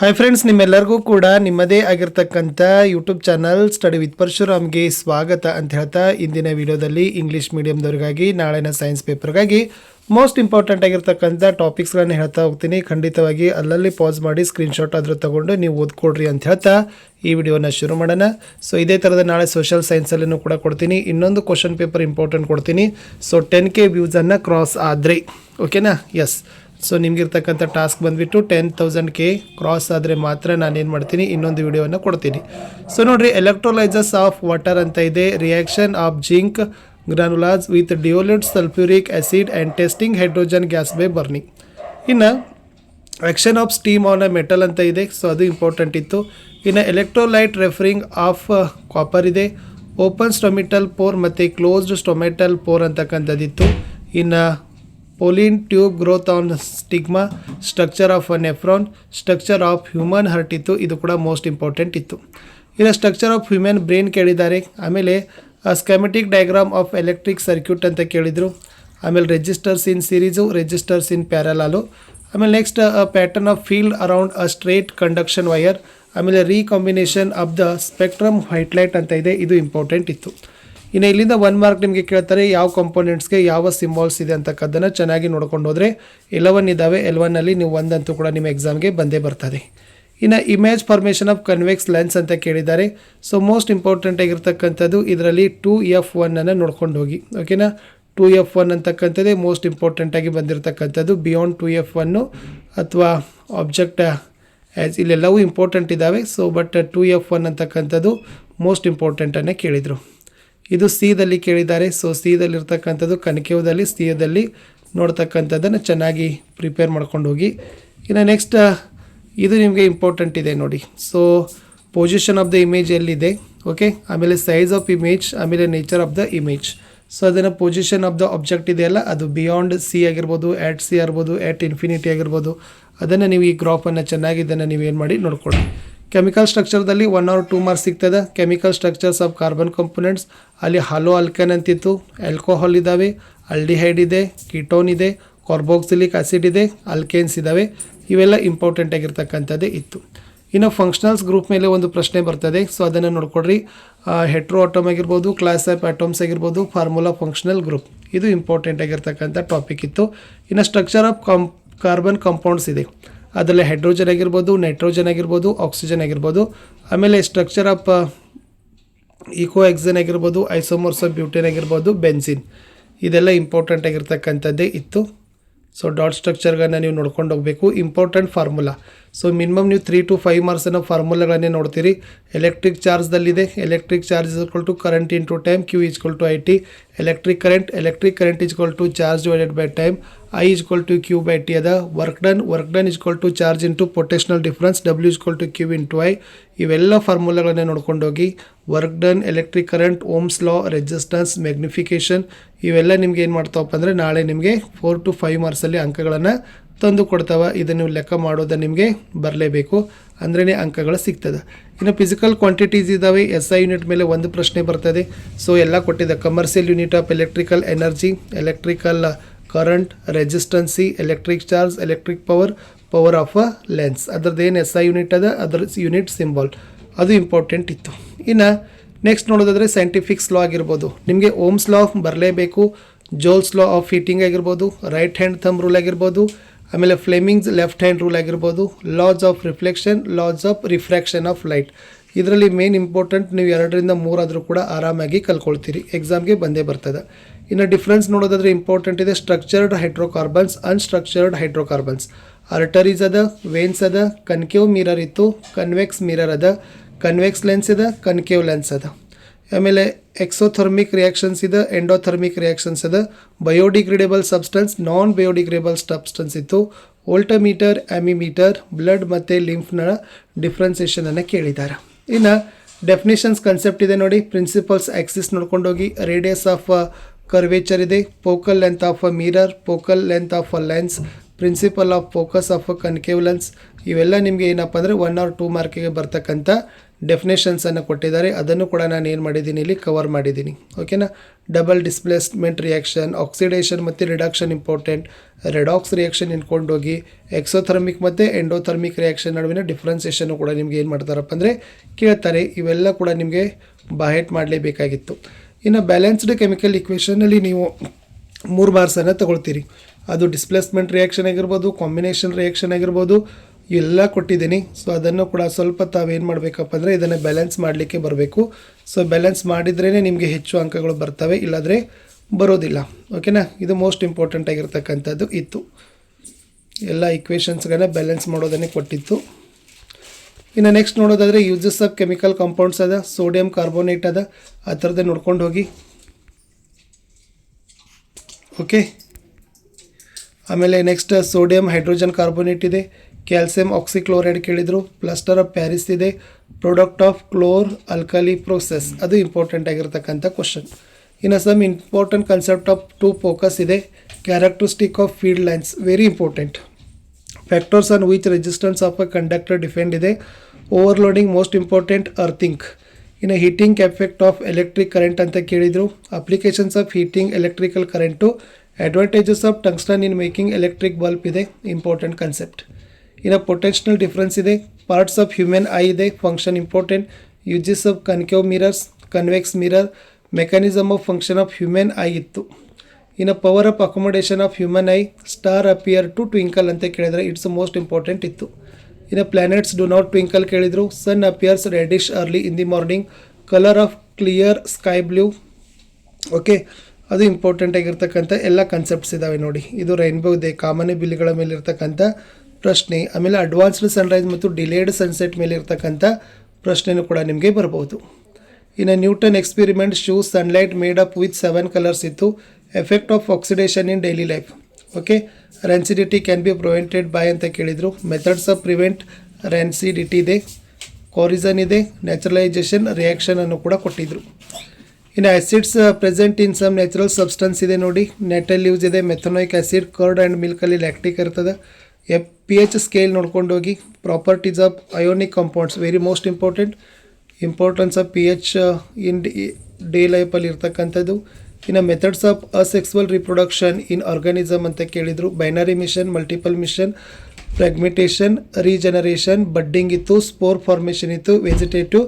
Hi friends, ನಿಮ್ಮೆಲ್ಲರಿಗೂ ಕೂಡ ನಿಮ್ಮದೇ ಆಗಿರ್ತಕ್ಕಂಥ ಯೂಟ್ಯೂಬ್ ಚಾನಲ್ ಸ್ಟಡಿ ವಿತ್ ಪರಶುರಾಮ್ಗೆ ಸ್ವಾಗತ ಅಂತ ಹೇಳ್ತಾ ಇಂದಿನ ವಿಡಿಯೋದಲ್ಲಿ ಇಂಗ್ಲೀಷ್ ಮೀಡಿಯಮ್ದವ್ರಿಗಾಗಿ ನಾಳಿನ ಸೈನ್ಸ್ ಪೇಪರ್ಗಾಗಿ ಮೋಸ್ಟ್ ಇಂಪಾರ್ಟೆಂಟ್ ಆಗಿರ್ತಕ್ಕಂಥ ಟಾಪಿಕ್ಸ್ಗಳನ್ನು ಹೇಳ್ತಾ ಹೋಗ್ತೀನಿ. ಖಂಡಿತವಾಗಿ ಅಲ್ಲಲ್ಲಿ ಪಾಸ್ ಮಾಡಿ ಸ್ಕ್ರೀನ್ಶಾಟ್ ಆದರೂ ತೊಗೊಂಡು ನೀವು ಓದ್ಕೊಡ್ರಿ ಅಂತ ಹೇಳ್ತಾ ಈ ವಿಡಿಯೋನ ಶುರು ಮಾಡೋಣ. ಸೊ ಇದೇ ಥರದ ನಾಳೆ ಸೋಷಿಯಲ್ ಸೈನ್ಸಲ್ಲೂ ಕೂಡ ಕೊಡ್ತೀನಿ. ಇನ್ನೊಂದು ಕ್ವಶನ್ ಪೇಪರ್ ಇಂಪಾರ್ಟೆಂಟ್ ಕೊಡ್ತೀನಿ. ಸೊ 10K ವ್ಯೂಸನ್ನು ಕ್ರಾಸ್ ಆದರೆ ಓಕೆನಾ? ಎಸ್. ಸೊ ನಿಮಗಿರ್ತಕ್ಕಂಥ ಟಾಸ್ಕ್ ಬಂದುಬಿಟ್ಟು 10,000K ಕ್ರಾಸ್ ಆದರೆ ಮಾತ್ರ ನಾನೇನು ಮಾಡ್ತೀನಿ, ಇನ್ನೊಂದು ವಿಡಿಯೋವನ್ನು ಕೊಡ್ತೀನಿ. ಸೊ ನೋಡಿರಿ, ಎಲೆಕ್ಟ್ರೋಲೈಸಸ್ ಆಫ್ ವಾಟರ್ ಅಂತ ಇದೆ. Reaction of zinc granules with dilute sulphuric acid and testing hydrogen gas by burning. ಇನ್ನು action of steam on a metal ಅಂತ ಇದೆ. ಸೊ ಅದು ಇಂಪಾರ್ಟೆಂಟ್ ಇತ್ತು. ಇನ್ನು ಎಲೆಕ್ಟ್ರೋಲೈಟ್ ರೆಫರಿಂಗ್ ಆಫ್ ಕಾಪರ್ ಇದೆ. ಓಪನ್ ಸ್ಟೊಮೆಟಲ್ ಪೋರ್ ಮತ್ತು ಕ್ಲೋಸ್ಡ್ ಸ್ಟೊಮೆಟಲ್ ಪೋರ್ ಅಂತಕ್ಕಂಥದ್ದಿತ್ತು. ಇನ್ನು pollen tube growth on stigma, structure of nephron, structure of human heart ಇತ್ತು. ಇದು ಕೂಡ ಮೋಸ್ಟ್ ಇಂಪಾರ್ಟೆಂಟ್ ಇತ್ತು. ಇನ್ನು ಸ್ಟ್ರಕ್ಚರ್ ಆಫ್ ಹ್ಯೂಮನ್ ಬ್ರೈನ್ ಕೇಳಿದ್ದಾರೆ. ಆಮೇಲೆ schematic diagram of electric circuit ಅಂತ ಕೇಳಿದರು. ಆಮೇಲೆ resistors in series, resistors in parallel. ಆಮೇಲೆ next pattern of field around a straight conduction wire. ಆಮೇಲೆ recombination of the spectrum white light ಅಂತ ಇದೆ. ಇದು ಇಂಪಾರ್ಟೆಂಟ್ ಇತ್ತು. ಇನ್ನು ಇಲ್ಲಿಂದ 1 ಮಾರ್ಕ್ ನಿಮಗೆ ಕೇಳ್ತಾರೆ, ಯಾವ ಕಾಂಪೋನೆಂಟ್ಸ್ಗೆ ಯಾವ ಸಿಂಬಾಲ್ಸ್ ಇದೆ ಅಂತಕ್ಕದ್ದನ್ನು ಚೆನ್ನಾಗಿ ನೋಡ್ಕೊಂಡು ಹೋದರೆ 11 ಇದ್ದಾವೆ. 11ನಲ್ಲಿ ನೀವು ಒಂದಂತೂ ಕೂಡ ನಿಮ್ಮ ಎಕ್ಸಾಮ್ಗೆ ಬಂದೇ ಬರ್ತದೆ. ಇನ್ನು image formation of convex lens ಅಂತ ಕೇಳಿದ್ದಾರೆ. ಸೊ ಮೋಸ್ಟ್ ಇಂಪಾರ್ಟೆಂಟ್ ಆಗಿರ್ತಕ್ಕಂಥದ್ದು ಇದರಲ್ಲಿ 2F1 ನೋಡ್ಕೊಂಡು ಹೋಗಿ. ಓಕೆನಾ? 2F1 ಅಂತಕ್ಕಂಥದ್ದೇ ಮೋಸ್ಟ್ ಇಂಪಾರ್ಟೆಂಟಾಗಿ ಬಂದಿರತಕ್ಕಂಥದ್ದು. ಬಿಯಾಂಡ್ 2F1 ಅಥವಾ ಆಬ್ಜೆಕ್ಟ್ ಆ್ಯಸ್ ಇಲ್ಲೆಲ್ಲವೂ ಇಂಪಾರ್ಟೆಂಟ್ ಇದ್ದಾವೆ. ಸೊ ಬಟ್ 2F1 ಅಂತಕ್ಕಂಥದ್ದು ಮೋಸ್ಟ್ ಇಂಪಾರ್ಟೆಂಟನ್ನೇ ಕೇಳಿದರು. ಇದು ಸಿದಲ್ಲಿ ಕೇಳಿದ್ದಾರೆ. ಸೊ ಸಿದಲ್ಲಿರ್ತಕ್ಕಂಥದ್ದು ಕನಕೆವದಲ್ಲಿ ಸಿದಲ್ಲಿ ನೋಡ್ತಕ್ಕಂಥದ್ದನ್ನು ಚೆನ್ನಾಗಿ ಪ್ರಿಪೇರ್ ಮಾಡ್ಕೊಂಡು ಹೋಗಿ. ಇನ್ನು ನೆಕ್ಸ್ಟ್ ಇದು ನಿಮಗೆ ಇಂಪಾರ್ಟೆಂಟ್ ಇದೆ ನೋಡಿ. So position of the image ಎಲ್ಲಿದೆ, ಓಕೆ. ಆಮೇಲೆ ಸೈಜ್ ಆಫ್ ಇಮೇಜ್, ಆಮೇಲೆ nature of the image. So ಅದನ್ನು ಪೊಸಿಷನ್ ಆಫ್ ದ ಆಬ್ಜೆಕ್ಟ್ ಇದೆಯಲ್ಲ, ಅದು ಬಿಯಾಂಡ್ ಸಿ ಆಗಿರ್ಬೋದು, ಆ್ಯಟ್ ಸಿ ಆಗಿರ್ಬೋದು, ಆ್ಯಟ್ ಇನ್ಫಿನಿಟಿ ಆಗಿರ್ಬೋದು. ಅದನ್ನು ನೀವು ಈ ಗ್ರಾಫನ್ನು ಚೆನ್ನಾಗಿ ಇದನ್ನು ನೀವೇನು ಮಾಡಿ ನೋಡ್ಕೊಳ್ಳಿ. ಕೆಮಿಕಲ್ ಸ್ಟ್ರಕ್ಚರ್ದಲ್ಲಿ 1 or 2 ಮಾರ್ಕ್ಸ್ ಸಿಗ್ತದೆ. Chemical structures of carbon components, ಅಲ್ಲಿ ಹಾಲೋ ಆಲ್ಕನ್ ಅಂತಿತ್ತು, ಆಲ್ಕೋಹಾಲ್ ಇದ್ದಾವೆ, ಆಲ್ಡಿಹೈಡ್ ಇದೆ, ಕೀಟೋನ್ ಇದೆ, ಕಾರ್ಬೋಕ್ಸಿಲಿಕ್ ಆಸಿಡ್ ಇದೆ, ಆಲ್ಕೇನ್ಸ್ ಇದ್ದಾವೆ. ಇವೆಲ್ಲ ಇಂಪಾರ್ಟೆಂಟ್ ಆಗಿರ್ತಕ್ಕಂಥದ್ದೇ ಇತ್ತು. ಇನ್ನು ಫಂಕ್ಷನಲ್ಸ್ ಗ್ರೂಪ್ ಮೇಲೆ ಒಂದು ಪ್ರಶ್ನೆ ಬರ್ತದೆ. ಸೊ ಅದನ್ನು ನೋಡ್ಕೊಡ್ರಿ. ಹೆಟ್ರೋ ಆಟಮ್ ಆಗಿರ್ಬೋದು, ಕ್ಲಾಸ್ ಆಫ್ ಆಟಮ್ಸ್ ಆಗಿರ್ಬೋದು, ಫಾರ್ಮುಲಾ ಫಂಕ್ಷನಲ್ ಗ್ರೂಪ್. ಇದು ಇಂಪಾರ್ಟೆಂಟ್ ಆಗಿರ್ತಕ್ಕಂಥ ಟಾಪಿಕ್ ಇತ್ತು. ಇನ್ನು ಸ್ಟ್ರಕ್ಚರ್ ಆಫ್ ಕಾರ್ಬನ್ ಕಾಂಪೌಂಡ್ಸ್ ಇದೆ. ಅದರಲ್ಲಿ ಹೈಡ್ರೋಜನ್ ಆಗಿರ್ಬೋದು, ನೈಟ್ರೋಜನ್ ಆಗಿರ್ಬೋದು, ಆಕ್ಸಿಜನ್ ಆಗಿರ್ಬೋದು. ಆಮೇಲೆ ಸ್ಟ್ರಕ್ಚರ್ ಆಫ್ ಈಕೋ ಎಕ್ಸನ್ ಆಗಿರ್ಬೋದು, ಐಸೋಮರ್ಸ್ ಆಫ್ ಬ್ಯೂಟೇನ್ ಆಗಿರ್ಬೋದು, ಬೆನ್ಸಿನ್. ಇದೆಲ್ಲ ಇಂಪಾರ್ಟೆಂಟ್ ಆಗಿರ್ತಕ್ಕಂಥದ್ದೇ ಇತ್ತು. ಸೊ ಡಾಟ್ ಸ್ಟ್ರಕ್ಚರ್ಗಳನ್ನ ನೀವು ನೋಡ್ಕೊಂಡು ಹೋಗಬೇಕು. Important formula. ಸೊ ಮಿನಿಮಮ್ ನೀವು 3 to 5 ಮಾರ್ಕ್ಸನ್ನು ಫಾರ್ಮುಲಾಗಳನ್ನೇ ನೋಡ್ತೀರಿ. ಎಲೆಕ್ಟ್ರಿಕ್ ಚಾರ್ಜ್ದಲ್ಲಿದೆ. Electric charge is equal to current into time, Q is equal to IT. Electric current is equal to charge divided by time, I is equal to Q by T ಅದ. Work done is equal to charge into potential difference, W is equal to Q into I. ಇವೆಲ್ಲ ಫಾರ್ಮುಲಾಗಳನ್ನೇ ನೋಡ್ಕೊಂಡು ಹೋಗಿ. Work done, electric current, Ohm's law, resistance, magnification, ಇವೆಲ್ಲ ನಿಮ್ಗೆ ಏನು ಮಾಡ್ತಾವಪ್ಪ ಅಂದರೆ ನಾಳೆ ನಿಮಗೆ 4 to 5 ಮಾರ್ಕ್ಸಲ್ಲಿ ಅಂಕಗಳನ್ನು ತಂದು ಕೊಡ್ತಾವೆ. ಇದನ್ನು ನೀವು ಲೆಕ್ಕ ಮಾಡೋದು ನಿಮಗೆ ಬರಲೇಬೇಕು, ಅಂದ್ರೇ ಅಂಕಗಳು ಸಿಗ್ತದೆ. ಇನ್ನು ಫಿಸಿಕಲ್ ಕ್ವಾಂಟಿಟೀಸ್ ಇದ್ದಾವೆ. SI ಯೂನಿಟ್ ಮೇಲೆ ಒಂದು ಪ್ರಶ್ನೆ ಬರ್ತದೆ. ಸೊ ಎಲ್ಲ ಕೊಟ್ಟಿದೆ. Commercial unit of electrical energy, electrical current, resistivity, electric charge, electric power, power of a lens. ಅದ್ರದ್ದು ಏನು SI ಯೂನಿಟ್ ಅದ, ಅದರ ಯೂನಿಟ್ ಸಿಂಬಾಲ್, ಅದು ಇಂಪಾರ್ಟೆಂಟ್ ಇತ್ತು. ಇನ್ನು ನೆಕ್ಸ್ಟ್ ನೋಡೋದಾದರೆ ಸೈಂಟಿಫಿಕ್ಸ್ ಲಾ ಆಗಿರ್ಬೋದು. ನಿಮಗೆ ಓಮ್ಸ್ ಲಾ ಬರಲೇಬೇಕು, ಜೋಲ್ಸ್ ಲಾ ಆಫ್ ಹೀಟಿಂಗ್ ಆಗಿರ್ಬೋದು, ರೈಟ್ ಹ್ಯಾಂಡ್ ಥಂಬ್ ರೂಲ್ ಆಗಿರ್ಬೋದು, ಆಮೇಲೆ ಫ್ಲೆಮಿಂಗ್ಸ್ ಲೆಫ್ಟ್ ಹ್ಯಾಂಡ್ ರೂಲ್ ಆಗಿರ್ಬೋದು, loss of reflection, loss of refraction of light. ಇದರಲ್ಲಿ ಮೇನ್ ಇಂಪಾರ್ಟೆಂಟ್ ನೀವು 2 ರಿಂದ 3 ಆದರೂ ಕೂಡ ಆರಾಮಾಗಿ ಕಲ್ಕೊಳ್ತೀರಿ, ಎಕ್ಸಾಮ್ಗೆ ಬಂದೇ ಬರ್ತದೆ. ಇನ್ನು ಡಿಫ್ರೆನ್ಸ್ ನೋಡೋದಾದರೆ ಇಂಪಾರ್ಟೆಂಟ್ ಇದೆ. Structured hydrocarbons, unstructured hydrocarbons. Arteries ಅದ, ವೇನ್ಸ್ ಅದ, ಕನ್ಕೇವ್ ಮಿರರ್ ಇತ್ತು, ಕನ್ವೆಕ್ಸ್ ಮಿರರ್ ಅದ, ಕನ್ವೆಕ್ಸ್ ಲೆನ್ಸ್ ಇದೆ, ಕನ್ಕೇವ್ ಲೆನ್ಸ್ ಅದ. ಆಮೇಲೆ ಎಕ್ಸೋಥರ್ಮಿಕ್ ರಿಯಾಕ್ಷನ್ಸ್ ಇದೆ, ಎಂಡೋಥರ್ಮಿಕ್ ರಿಯಾಕ್ಷನ್ಸ್ ಇದೆ, ಬಯೋಡಿಗ್ರೇಡೇಬಲ್ ಸಬ್ಸ್ಟೆನ್ಸ್, ನಾನ್ ಬಯೋಡಿಗ್ರೇಡೇಬಲ್ ಸಬ್ಸ್ಟೆನ್ಸ್ ಇತ್ತು, ವೋಲ್ಟಮೀಟರ್, ಆಮಿಮೀಟರ್, ಬ್ಲಡ್ ಮತ್ತು ಲಿಂಫ್ನ ಡಿಫ್ರೆನ್ಸಿಯೇಷನನ್ನು ಕೇಳಿದ್ದಾರೆ. ಇನ್ನು ಡೆಫಿನೇಷನ್ಸ್ ಕನ್ಸೆಪ್ಟ್ ಇದೆ ನೋಡಿ. ಪ್ರಿನ್ಸಿಪಲ್ಸ್ ಆಕ್ಸಿಸ್ ನೋಡ್ಕೊಂಡೋಗಿ. ರೇಡಿಯಸ್ ಆಫ್ ಕರ್ವೇಚರ್ ಇದೆ, focal length of a mirror, focal length of a lens, principal of focus of a concave lens. ಇವೆಲ್ಲ ನಿಮಗೆ ಏನಪ್ಪ ಅಂದರೆ 1 or 2 ಮಾರ್ಕಿಗೆ ಬರ್ತಕ್ಕಂಥ ಡೆಫಿನೇಷನ್ಸನ್ನು ಕೊಟ್ಟಿದ್ದಾರೆ, ಅದನ್ನು ಕೂಡ ನಾನು ಏನು ಮಾಡಿದ್ದೀನಿ ಇಲ್ಲಿ ಕವರ್ ಮಾಡಿದ್ದೀನಿ. ಓಕೆನಾ. ಡಬಲ್ ಡಿಸ್ಪ್ಲೇಸ್ಮೆಂಟ್ ರಿಯಾಕ್ಷನ್, ಆಕ್ಸಿಡೇಷನ್ ಮತ್ತು ರಿಡಕ್ಷನ್ ಇಂಪಾರ್ಟೆಂಟ್, ರೆಡಾಕ್ಸ್ ರಿಯಾಕ್ಷನ್ ಇನ್ಕೊಂಡೋಗಿ ಎಕ್ಸೋಥರ್ಮಿಕ್ ಮತ್ತು ಎಂಡೋಥರ್ಮಿಕ್ ರಿಯಾಕ್ಷನ್ ನಡುವಿನ ಡಿಫ್ರೆನ್ಸಿಯೇಷನ್ನು ಕೂಡ ನಿಮ್ಗೆ ಏನು ಮಾಡ್ತಾರಪ್ಪ ಅಂದರೆ ಕೇಳ್ತಾರೆ. ಇವೆಲ್ಲ ಕೂಡ ನಿಮಗೆ ಬಾಹೆಟ್ ಮಾಡಲೇಬೇಕಾಗಿತ್ತು. ಇನ್ನು ಬ್ಯಾಲೆನ್ಸ್ಡ್ ಕೆಮಿಕಲ್ ಇಕ್ವೇಷನಲ್ಲಿ ನೀವು 3 ಮಾರ್ಕ್ಸನ್ನು ತಗೊಳ್ತೀರಿ. ಅದು ಡಿಸ್ಪ್ಲೇಸ್ಮೆಂಟ್ ರಿಯಾಕ್ಷನ್ ಆಗಿರ್ಬೋದು, ಕಾಂಬಿನೇಷನ್ ರಿಯಾಕ್ಷನ್ ಆಗಿರ್ಬೋದು, ಎಲ್ಲ ಕೊಟ್ಟಿದ್ದೀನಿ. ಸೊ ಅದನ್ನು ಕೂಡ ಸ್ವಲ್ಪ ತಾವೇನು ಮಾಡಬೇಕಪ್ಪ ಅಂದರೆ ಇದನ್ನು ಬ್ಯಾಲೆನ್ಸ್ ಮಾಡಲಿಕ್ಕೆ ಬರಬೇಕು. ಸೊ ಬ್ಯಾಲೆನ್ಸ್ ಮಾಡಿದ್ರೇ ನಿಮಗೆ ಹೆಚ್ಚು ಅಂಕಗಳು ಬರ್ತವೆ, ಇಲ್ಲಾಂದರೆ ಬರೋದಿಲ್ಲ. ಓಕೆನಾ. ಇದು ಮೋಸ್ಟ್ ಇಂಪಾರ್ಟೆಂಟ್ ಆಗಿರ್ತಕ್ಕಂಥದ್ದು ಇತ್ತು. ಎಲ್ಲ ಇಕ್ವೇಷನ್ಸ್ಗಳನ್ನ ಬ್ಯಾಲೆನ್ಸ್ ಮಾಡೋದನ್ನೇ ಕೊಟ್ಟಿತ್ತು. ಇನ್ನು ನೆಕ್ಸ್ಟ್ ನೋಡೋದಾದರೆ ಯೂಸಸ್ ಆಫ್ ಕೆಮಿಕಲ್ ಕಾಂಪೌಂಡ್ಸ್ ಅದ, ಸೋಡಿಯಂ ಕಾರ್ಬೋನೇಟ್ ಅದ, ಆ ಥರದ್ದು ನೋಡ್ಕೊಂಡು ಹೋಗಿ. ಓಕೆ. ಆಮೇಲೆ ನೆಕ್ಸ್ಟ್ ಸೋಡಿಯಂ ಹೈಡ್ರೋಜನ್ ಕಾರ್ಬೋನೇಟ್ ಇದೆ, ಕ್ಯಾಲ್ಸಿಯಂ ಆಕ್ಸಿಕ್ಲೋರೈಡ್ ಕೇಳಿದರು, ಪ್ಲಾಸ್ಟರ್ ಆಫ್ ಪ್ಯಾರಿಸ್ ಇದೆ, product of chlor alkali process, ಅದು ಇಂಪಾರ್ಟೆಂಟ್ ಆಗಿರ್ತಕ್ಕಂಥ ಕ್ವಶನ್. ಇನ್ನು some important concept of 2 focus ಇದೆ, characteristic of field lines very important, factors on which resistance of a conductor depend ಇದೆ, overloading most important earthing. ಇನ್ನು heating effect of electric current ಅಂತ ಕೇಳಿದರು, applications of heating electrical current, advantages of tungsten in making electric bulb ಇದೆ, important concept. ಇನ್ನು potential difference ಇದೆ, parts of human eye ಇದೆ, function important, uses of concave mirrors, convex mirror, mechanism of function of human eye ಇತ್ತು. ಇನ್ನು power of accommodation of human eye, star appear to twinkle ಅಂತ ಕೇಳಿದರೆ it's most important ಇತ್ತು. ಇನ್ನು planets do not twinkle ಕೇಳಿದರು, sun appears reddish early in the morning, colour of clear sky blue. Okay, ಅದು important ಆಗಿರ್ತಕ್ಕಂಥ ಎಲ್ಲ concepts ಇದ್ದಾವೆ ನೋಡಿ. ಇದು ರೈನ್ಬೋ ಇದೆ, ಕಾಮನೆ ಬಿಲ್ಗಳ ಮೇಲೆ ಇರ್ತಕ್ಕಂಥ ಪ್ರಶ್ನೆ. ಆಮೇಲೆ ಅಡ್ವಾನ್ಸ್ಡ್ ಸನ್ರೈಸ್ ಮತ್ತು ಡಿಲೇಡ್ ಸನ್ಸೆಟ್ ಮೇಲೆ ಇರ್ತಕ್ಕಂಥ ಪ್ರಶ್ನೆಯೂ ಕೂಡ ನಿಮಗೆ ಬರ್ಬೋದು. ಇನ್ನು Newton experiment shows sunlight made up with 7 colours ಇತ್ತು, effect of oxidation in daily life. Okay, rancidity can be prevented by ಅಂತ ಕೇಳಿದರು, ಮೆಥಡ್ಸ್ ಆಫ್ ಪ್ರಿವೆಂಟ್ ರ್ಯಾನ್ಸಿಡಿಟಿ ಇದೆ, ಕಾರಿಸನ್ ಇದೆ, ನ್ಯಾಚುರಲೈಸೇಷನ್ ರಿಯಾಕ್ಷನ್ ಅನ್ನು ಕೂಡ ಕೊಟ್ಟಿದ್ದರು. ಇನ್ನು acids present in some natural substance ಇದೆ ನೋಡಿ, ನೆಟಲ್ ಯೂಸ್ ಇದೆ, ಮೆಥನೋಯಿಕ್ ಆ್ಯಸಿಡ್, ಕರ್ಡ್ ಆ್ಯಂಡ್ ಮಿಲ್ಕಲ್ಲಿ ಲ್ಯಾಕ್ಟಿಕ್ ಇರ್ತದೆ. pH ಸ್ಕೇಲ್ ನೋಡ್ಕೊಂಡು ಹೋಗಿ. Properties of ionic compounds very most important, importance of pH in day ಲೈಫಲ್ಲಿ ಇರ್ತಕ್ಕಂಥದ್ದು. ಇನ್ನು methods of asexual reproduction in organism ಅಂತ ಕೇಳಿದರು, binary fission, multiple fission, fragmentation, regeneration, budding ಇತ್ತು, ಸ್ಪೋರ್ ಫಾರ್ಮೇಷನ್ ಇತ್ತು, ವೆಜಿಟೇಟಿವ್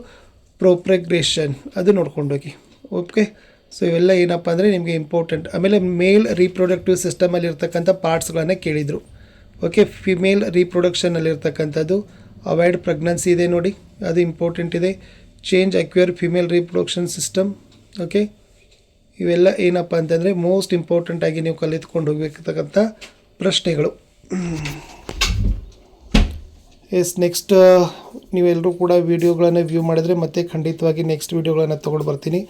ಪ್ರೊಪಗ್ರೇಷನ್, ಅದು ನೋಡ್ಕೊಂಡೋಗಿ. ಓಕೆ, ಸೊ ಇವೆಲ್ಲ ಏನಪ್ಪ ಅಂದರೆ ನಿಮಗೆ ಇಂಪಾರ್ಟೆಂಟ್. ಆಮೇಲೆ ಮೇಲ್ ರೀಪ್ರೊಡಕ್ಟಿವ್ ಸಿಸ್ಟಮಲ್ಲಿ ಇರ್ತಕ್ಕಂಥ ಪಾರ್ಟ್ಸ್ಗಳನ್ನು ಕೇಳಿದರು. ಓಕೆ, ಫಿಮೇಲ್ ರೀಪ್ರೊಡಕ್ಷನಲ್ಲಿರ್ತಕ್ಕಂಥದ್ದು ಅವಾಯ್ಡ್ ಪ್ರೆಗ್ನೆನ್ಸಿ ಇದೆ ನೋಡಿ, ಅದು ಇಂಪಾರ್ಟೆಂಟ್ ಇದೆ. Change acquire female reproduction system. Okay, ಇವೆಲ್ಲ ಏನಪ್ಪ ಅಂತಂದರೆ ಮೋಸ್ಟ್ ಇಂಪಾರ್ಟೆಂಟ್ ಆಗಿ ನೀವು ಕಲಿತ್ಕೊಂಡು ಹೋಗಬೇಕಂತಕ್ಕಂಥ ಪ್ರಶ್ನೆಗಳು. ಎಸ್, ನೆಕ್ಸ್ಟ್ ನೀವೆಲ್ಲರೂ ಕೂಡ ವೀಡಿಯೋಗಳನ್ನು ವ್ಯೂ ಮಾಡಿದರೆ ಮತ್ತೆ ಖಂಡಿತವಾಗಿ ನೆಕ್ಸ್ಟ್ ವೀಡಿಯೋಗಳನ್ನು ತೊಗೊಂಡು ಬರ್ತೀನಿ,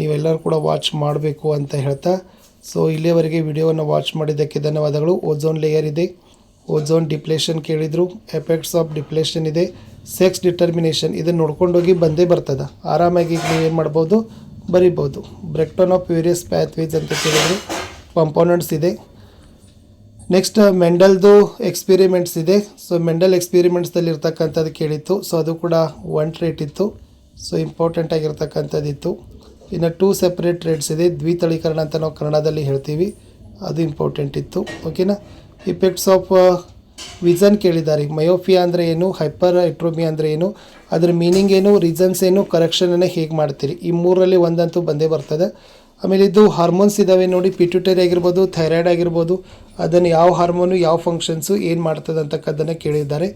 ನೀವೆಲ್ಲರೂ ಕೂಡ ವಾಚ್ ಮಾಡಬೇಕು ಅಂತ ಹೇಳ್ತಾ, ಸೊ ಇಲ್ಲಿಯವರೆಗೆ ವಿಡಿಯೋವನ್ನು ವಾಚ್ ಮಾಡಿದ್ದಕ್ಕೆ ಧನ್ಯವಾದಗಳು. ಓಝೋನ್ ಲೇಯರ್ ಇದೆ, ಓಝೋನ್ ಡಿಪ್ಲೇಷನ್ ಕೇಳಿದರು, ಎಫೆಕ್ಟ್ಸ್ ಆಫ್ ಡಿಪ್ಲೇಷನ್ ಇದೆ, ಸೆಕ್ಸ್ ಡಿಟರ್ಮಿನೇಷನ್, ಇದನ್ನು ನೋಡ್ಕೊಂಡೋಗಿ ಬಂದೇ ಬರ್ತದೆ, ಆರಾಮಾಗಿ ನೀವೇನು ಮಾಡ್ಬೋದು, ಬರಿಬೋದು. ಬ್ರೇಕ್ಡೌನ್ ಆಫ್ ವೇರಿಯಸ್ ಪ್ಯಾಥ್ವೇಸ್ ಅಂತ ಕೇಳಿದರು, ಕಾಂಪೋನೆಂಟ್ಸ್ ಇದೆ. ನೆಕ್ಸ್ಟ್ ಮೆಂಡಲ್ದು ಎಕ್ಸ್ಪೆರಿಮೆಂಟ್ಸ್ ಇದೆ. ಸೊ ಮೆಂಡಲ್ ಎಕ್ಸ್ಪೆರಿಮೆಂಟ್ಸ್ದಲ್ಲಿ ಇರ್ತಕ್ಕಂಥದ್ದು ಕೇಳಿತ್ತು, ಸೊ ಅದು ಕೂಡ 1 ಟ್ರೇಟ್ ಇತ್ತು, ಸೊ ಇಂಪಾರ್ಟೆಂಟ್ ಆಗಿರ್ತಕ್ಕಂಥದ್ದಿತ್ತು. ಇನ್ನು 2 ಸೆಪ್ರೇಟ್ ಟ್ರೇಟ್ಸ್ ಇದೆ, ದ್ವಿತಳೀಕರಣ ಅಂತ ನಾವು ಕನ್ನಡದಲ್ಲಿ ಹೇಳ್ತೀವಿ, ಅದು ಇಂಪಾರ್ಟೆಂಟ್ ಇತ್ತು. ಓಕೆನಾ. ಇಫೆಕ್ಟ್ಸ್ ಆಫ್ ವಿಷನ್ ಕೇಳಿದ್ದಾರೆ, ಮಯೋಫಿಯಾ ಅಂದರೆ ಏನು, ಹೈಪರ್ ಐಟ್ರೋಮಿಯಾ ಅಂದರೆ ಏನು, ಅದರ ಮೀನಿಂಗ್ ಏನು, ರೀಸನ್ಸ್ ಏನು, ಕರೆಕ್ಷನನ್ನು ಹೇಗೆ ಮಾಡ್ತೀರಿ, ಈ 3ರಲ್ಲಿ ಒಂದಂತೂ ಬಂದೇ ಬರ್ತದೆ. ಆಮೇಲೆ ಇದು ಹಾರ್ಮೋನ್ಸ್ ಇದ್ದಾವೆ ನೋಡಿ, ಪಿಟ್ಯೂಟರಿ ಆಗಿರ್ಬೋದು, ಥೈರಾಯ್ಡ್ ಆಗಿರ್ಬೋದು, ಅದನ್ನು ಯಾವ ಹಾರ್ಮೋನು ಯಾವ ಫಂಕ್ಷನ್ಸು ಏನು ಮಾಡ್ತದೆ ಅಂತಕ್ಕದ್ದನ್ನು ಕೇಳಿದ್ದಾರೆ.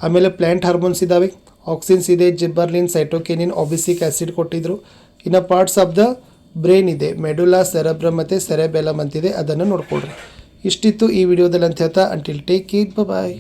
ಆಮೇಲೆ ಪ್ಲ್ಯಾಂಟ್ ಹಾರ್ಮೋನ್ಸ್ ಇದ್ದಾವೆ, ಆಕ್ಸಿನ್ಸ್ ಇದೆ, ಜಿಬ್ಬರ್ಲಿನ್, ಸೈಟೋಕೆನಿನ್, ಒಬಿಸಿಕ್ ಆ್ಯಸಿಡ್ ಕೊಟ್ಟಿದ್ರು. ಇನ್ನು ಪಾರ್ಟ್ಸ್ ಆಫ್ ದ ಬ್ರೈನ್ ಇದೆ, ಮೆಡುಲಾ, ಸೆರೆಬ್ರಮ್ ಮತ್ತು ಸೆರೆಬೆಲಮ್ ಅಂತಿದೆ, ಅದನ್ನು ನೋಡ್ಕೊಳ್ರಿ. ಇಷ್ಟಿತ್ತು ಈ ವಿಡಿಯೋದಲ್ಲಿ ಅಂತ ಹೇಳ್ತಾ, ಅಂಟಿಲ್ ಟೇಕ್ ಕೇರ್, ಬಾಯ್.